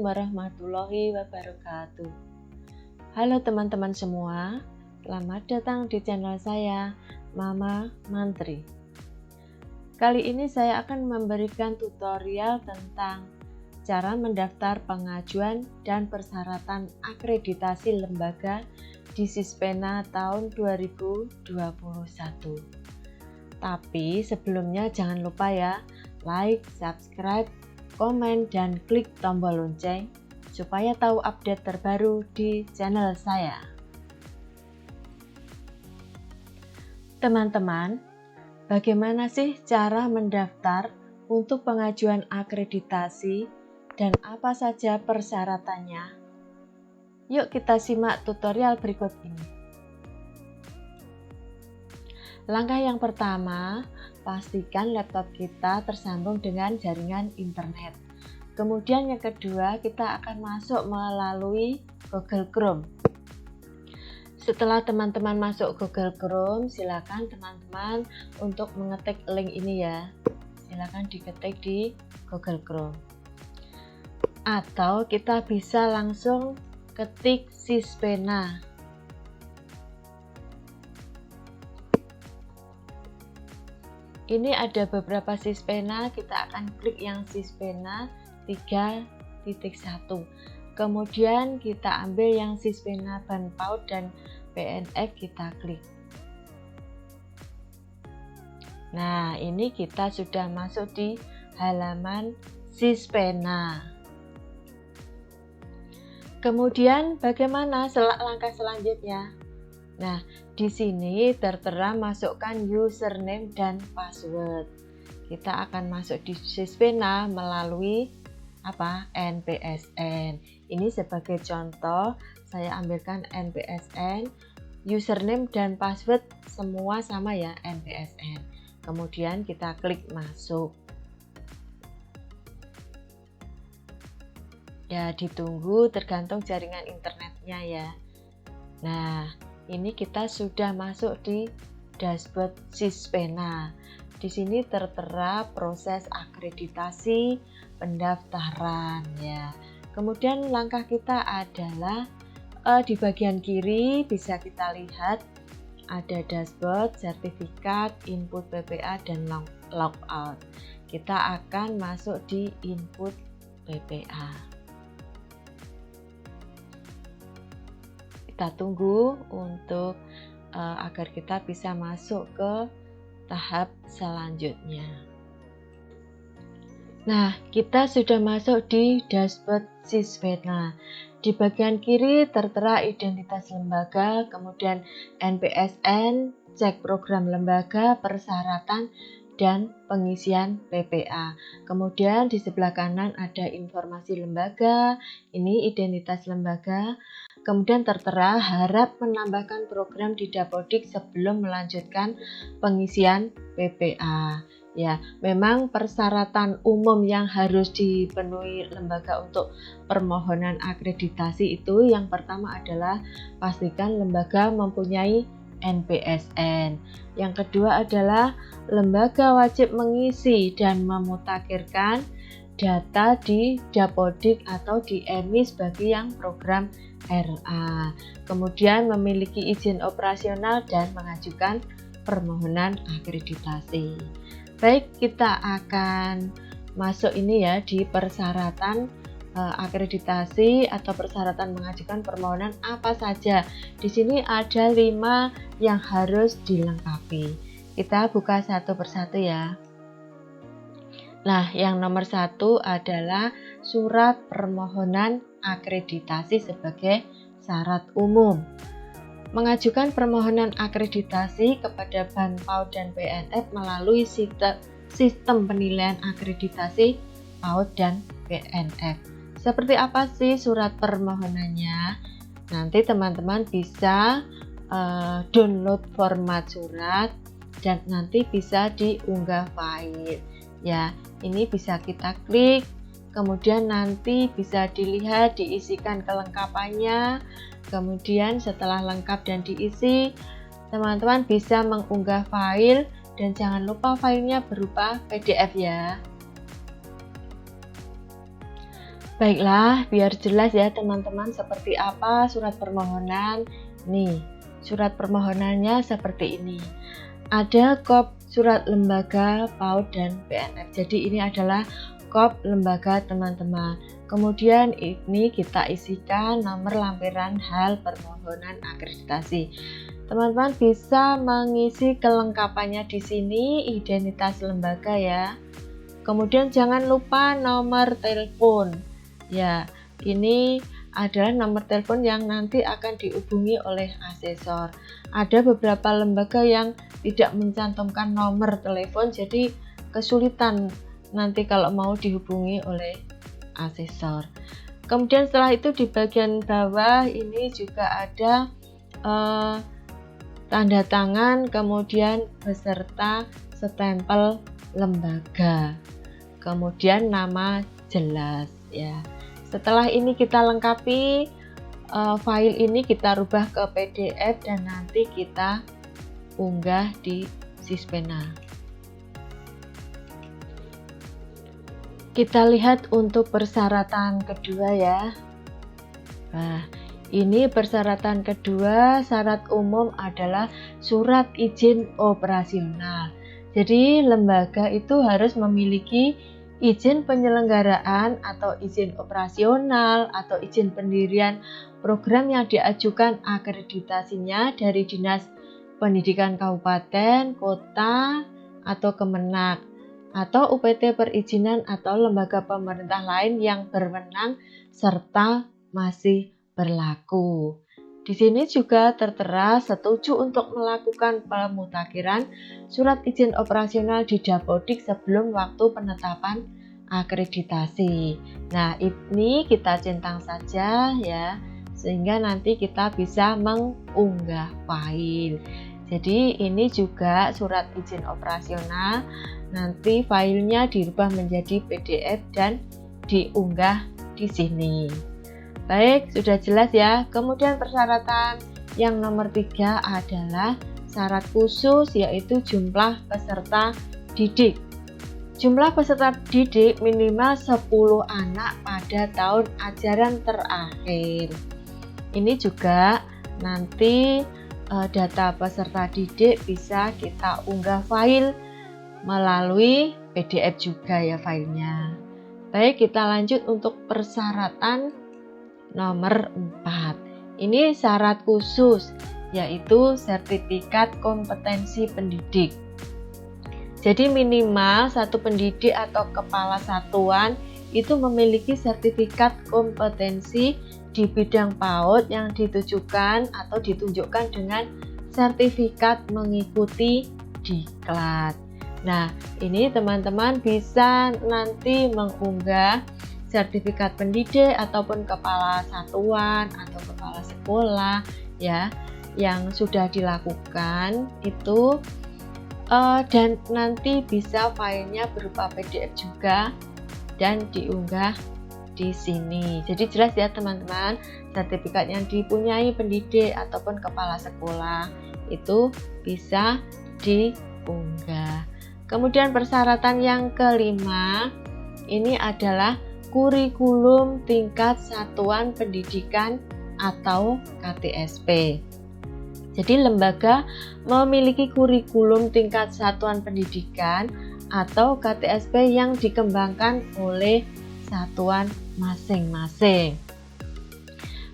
warahmatullahi wabarakatuh. Halo teman-teman semua, selamat datang di channel saya, Mama Mantri. Kali ini saya akan memberikan tutorial tentang cara mendaftar pengajuan dan persyaratan akreditasi lembaga di Sispena tahun 2021. Tapi sebelumnya jangan lupa ya, like, subscribe, komen, dan klik tombol lonceng supaya tahu update terbaru di channel saya. Teman-teman, bagaimana sih cara mendaftar untuk pengajuan akreditasi dan apa saja persyaratannya? Yuk kita simak tutorial berikut ini. Langkah yang pertama, pastikan laptop kita tersambung dengan jaringan internet. Kemudian yang kedua, kita akan masuk melalui Google Chrome. Setelah teman-teman masuk Google Chrome, silakan teman-teman untuk mengetik link ini ya. Silakan diketik di Google Chrome. Atau kita bisa langsung ketik Sispena. Ini ada beberapa Sispena, kita akan klik yang Sispena 3.1. Kemudian kita ambil yang Sispena BanPaut dan PNF, kita klik. Nah, ini kita sudah masuk di halaman Sispena. Kemudian bagaimana langkah selanjutnya? Nah, di sini tertera masukkan username dan password. Kita akan masuk di Sispena melalui NPSN. Ini sebagai contoh, saya ambilkan NPSN, username dan password semua sama ya, NPSN. Kemudian kita klik masuk. Ya, ditunggu tergantung jaringan internetnya ya. Nah, ini kita sudah masuk di dashboard Sispena. Di sini tertera proses akreditasi pendaftaran ya. Kemudian langkah kita adalah di bagian kiri bisa kita lihat ada dashboard, sertifikat, input PPA dan logout. Kita akan masuk di input PPA. Kita tunggu untuk agar kita bisa masuk ke tahap selanjutnya. Nah, kita sudah masuk di dashboard Sispena. Di bagian kiri tertera identitas lembaga, kemudian NPSN, cek program lembaga, persyaratan, dan pengisian PPA. Kemudian di sebelah kanan ada informasi lembaga, ini identitas lembaga. Kemudian tertera harap menambahkan program di Dapodik sebelum melanjutkan pengisian PPA. Ya, memang persyaratan umum yang harus dipenuhi lembaga untuk permohonan akreditasi itu yang pertama adalah pastikan lembaga mempunyai NPSN. Yang kedua adalah lembaga wajib mengisi dan memutakhirkan data di Dapodik atau di EMI bagi yang program RA. Kemudian memiliki izin operasional dan mengajukan permohonan akreditasi. Baik, kita akan masuk ini ya di persyaratan akreditasi atau persyaratan mengajukan permohonan apa saja. Di sini ada 5 yang harus dilengkapi. Kita buka satu persatu ya. Nah, yang nomor 1 adalah surat permohonan akreditasi sebagai syarat umum. Mengajukan permohonan akreditasi kepada BanPaut dan PNF melalui sistem penilaian akreditasi PAUD dan PNF. Seperti apa sih surat permohonannya? Nanti teman-teman bisa download format surat dan nanti bisa diunggah file. Ya, ini bisa kita klik, kemudian nanti bisa dilihat, diisikan kelengkapannya. Kemudian setelah lengkap dan diisi, teman-teman bisa mengunggah file dan jangan lupa filenya berupa PDF ya. Baiklah, biar jelas ya teman-teman seperti apa surat permohonan. Nih, surat permohonannya seperti ini. Ada kop surat lembaga, PAUD, dan PNF. Jadi ini adalah kop lembaga teman-teman. Kemudian ini kita isikan nomor lampiran hal permohonan akreditasi. Teman-teman bisa mengisi kelengkapannya di sini, identitas lembaga ya. Kemudian jangan lupa nomor telepon. Ya, ini adalah nomor telepon yang nanti akan dihubungi oleh asesor. Ada beberapa lembaga yang tidak mencantumkan nomor telepon, jadi kesulitan nanti kalau mau dihubungi oleh asesor. Kemudian setelah itu di bagian bawah ini juga ada tanda tangan, kemudian beserta stempel lembaga, kemudian nama jelas ya. Setelah ini kita lengkapi file ini, kita rubah ke PDF dan nanti kita unggah di Sispena. Kita lihat untuk persyaratan kedua ya. Nah, ini persyaratan kedua, syarat umum adalah surat izin operasional. Jadi lembaga itu harus memiliki izin penyelenggaraan atau izin operasional atau izin pendirian program yang diajukan akreditasinya dari Dinas Pendidikan Kabupaten, Kota, atau Kemenak, atau UPT perizinan atau lembaga pemerintah lain yang berwenang serta masih berlaku. Di sini juga tertera setuju untuk melakukan pemutakhiran surat izin operasional di Dapodik sebelum waktu penetapan akreditasi. Nah, ini kita centang saja ya, sehingga nanti kita bisa mengunggah file. Jadi ini juga surat izin operasional, nanti filenya dirubah menjadi PDF dan diunggah di sini. Baik, sudah jelas ya. Kemudian persyaratan yang nomor 3 adalah syarat khusus, yaitu jumlah peserta didik. Jumlah peserta didik minimal 10 anak pada tahun ajaran terakhir. Ini juga nanti data peserta didik bisa kita unggah file melalui PDF juga ya filenya. Baik, kita lanjut untuk persyaratan nomor 4. Ini syarat khusus, yaitu sertifikat kompetensi pendidik. Jadi minimal satu pendidik atau kepala satuan itu memiliki sertifikat kompetensi di bidang PAUD yang ditujukan atau ditunjukkan dengan sertifikat mengikuti diklat. Nah, ini teman-teman bisa nanti mengunggah sertifikat pendidik ataupun kepala satuan atau kepala sekolah ya yang sudah dilakukan itu dan nanti bisa filenya berupa PDF juga dan diunggah di sini. Jadi jelas ya teman-teman, sertifikat yang dipunyai pendidik ataupun kepala sekolah itu bisa diunggah. Kemudian persyaratan yang kelima ini adalah kurikulum tingkat satuan pendidikan atau KTSP. Jadi lembaga memiliki kurikulum tingkat satuan pendidikan atau KTSP yang dikembangkan oleh satuan masing-masing.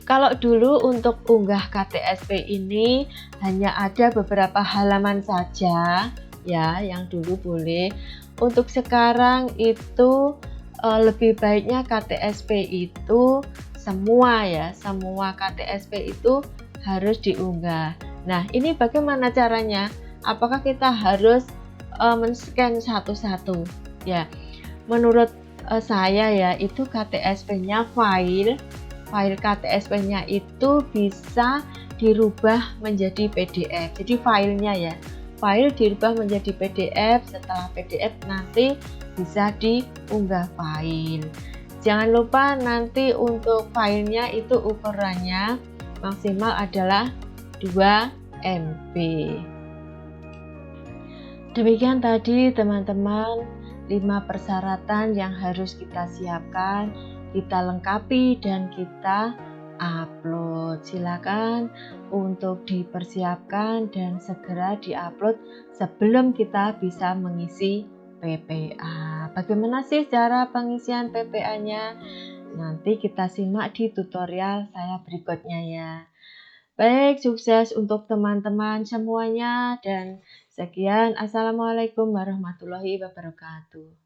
Kalau dulu untuk unggah KTSP ini hanya ada beberapa halaman saja ya yang dulu boleh. Untuk sekarang itu lebih baiknya KTSP itu semua KTSP itu harus diunggah. Nah, ini bagaimana caranya? Apakah kita harus men-scan satu-satu? Ya, menurut saya ya itu KTSP-nya file KTSP-nya itu bisa dirubah menjadi PDF. Jadi filenya ya, file dirubah menjadi PDF. Setelah PDF nanti bisa diunggah file. Jangan lupa nanti untuk filenya itu ukurannya maksimal adalah 2 MB. Demikian tadi teman-teman 5 persyaratan yang harus kita siapkan kita lengkapi dan kita upload. Silakan untuk dipersiapkan dan segera diupload sebelum kita bisa mengisi PPA. Bagaimana sih cara pengisian PPA-nya? Nanti kita simak di tutorial saya berikutnya ya. Baik, sukses untuk teman-teman semuanya dan sekian. Assalamualaikum warahmatullahi wabarakatuh.